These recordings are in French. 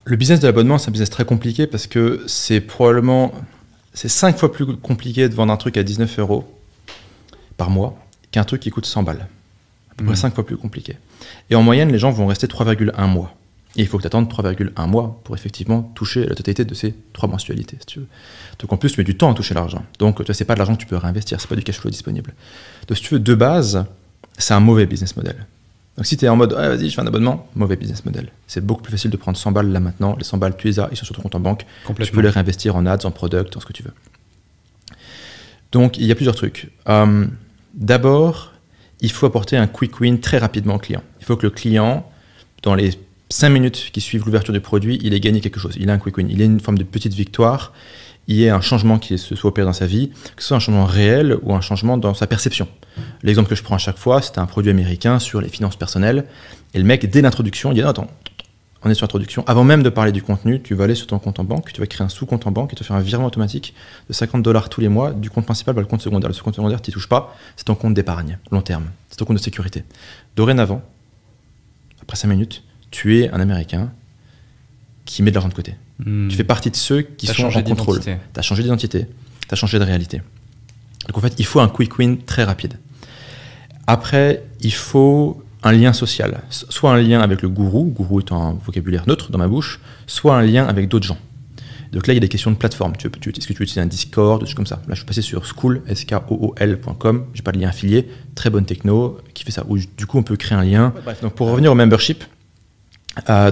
Le business de l'abonnement, c'est un business très compliqué parce que c'est 5 fois plus compliqué de vendre un truc à 19 € par mois qu'un truc qui coûte 100 balles. À peu près 5 fois plus compliqué. Et en moyenne, les gens vont rester 3,1 mois. Et il faut que tu attendes 3,1 mois pour effectivement toucher la totalité de ces 3 mensualités, si tu veux. Donc en plus, tu mets du temps à toucher l'argent. Donc tu vois, c'est pas de l'argent que tu peux réinvestir, c'est pas du cash flow disponible. Donc si tu veux, de base, c'est un mauvais business model. Donc si tu es en mode, vas-y, je fais un abonnement, mauvais business model. C'est beaucoup plus facile de prendre 100 balles là maintenant. Les 100 balles, tu les as, ils sont sur ton compte en banque. Tu peux les réinvestir en ads, en product, en ce que tu veux. Donc il y a plusieurs trucs. D'abord, il faut apporter un quick win très rapidement au client. Il faut que le client, dans les 5 minutes qui suivent l'ouverture du produit, il ait gagné quelque chose. Il a un quick win. Il a une forme de petite victoire. Il y a un changement qui se soit opéré dans sa vie, que ce soit un changement réel ou un changement dans sa perception. L'exemple que je prends à chaque fois, c'était un produit américain sur les finances personnelles. Et le mec, dès l'introduction, il dit non, attends, on est sur l'introduction. Avant même de parler du contenu, tu vas aller sur ton compte en banque, tu vas créer un sous-compte en banque et te faire un virement automatique de 50 $ tous les mois du compte principal vers le compte secondaire. Le compte secondaire, tu n'y touches pas, c'est ton compte d'épargne, long terme. C'est ton compte de sécurité. Dorénavant, après 5 minutes, tu es un Américain qui met de l'argent de côté. Tu fais partie de ceux qui sont en contrôle. Tu as changé d'identité, tu as changé de réalité. Donc en fait, il faut un quick win très rapide. Après, il faut un lien social. Soit un lien avec le gourou est un vocabulaire neutre dans ma bouche, soit un lien avec d'autres gens. Donc là, il y a des questions de plateforme. Est-ce que tu veux utiliser un Discord, des choses comme ça. Là, je suis passé sur school.com, j'ai pas de lien affilié, très bonne techno qui fait ça. Où, du coup, on peut créer un lien. Ouais, bref, donc pour revenir au membership,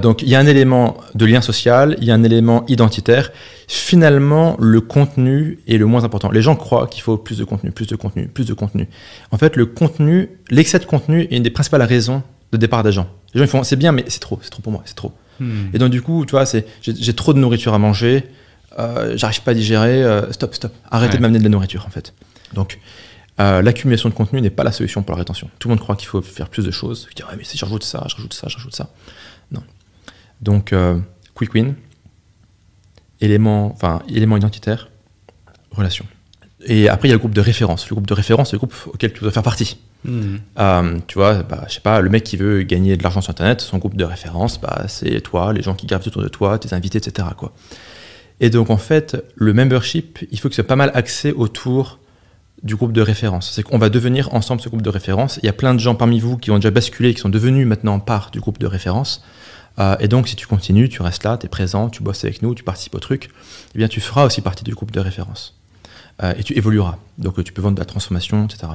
donc il y a un élément de lien social, il y a un élément identitaire. Finalement, le contenu est le moins important. Les gens croient qu'il faut plus de contenu, plus de contenu, plus de contenu. En fait, l'excès de contenu est une des principales raisons de départ des gens. Les gens ils font c'est bien, mais c'est trop pour moi, c'est trop. Et donc du coup, tu vois, j'ai trop de nourriture à manger, j'arrive pas à digérer, stop, arrêtez de m'amener de la nourriture en fait. Donc l'accumulation de contenu n'est pas la solution pour la rétention. Tout le monde croit qu'il faut faire plus de choses. Je dis ouais, mais si je rajoute ça. Non. Donc, quick win, élément identitaire, relation. Et après, il y a le groupe de référence. Le groupe de référence, c'est le groupe auquel tu dois faire partie. Tu vois, je sais pas, le mec qui veut gagner de l'argent sur Internet, son groupe de référence, c'est toi, les gens qui gravitent autour de toi, tes invités, etc., quoi. Et donc, en fait, le membership, il faut que ce soit pas mal axé autour du groupe de référence. C'est qu'on va devenir ensemble ce groupe de référence. Il y a plein de gens parmi vous qui ont déjà basculé, qui sont devenus maintenant part du groupe de référence. Et donc, si tu continues, tu restes là, tu es présent, tu bosses avec nous, tu participes au truc, eh bien, tu feras aussi partie du groupe de référence. Et tu évolueras. Donc, tu peux vendre de la transformation, etc.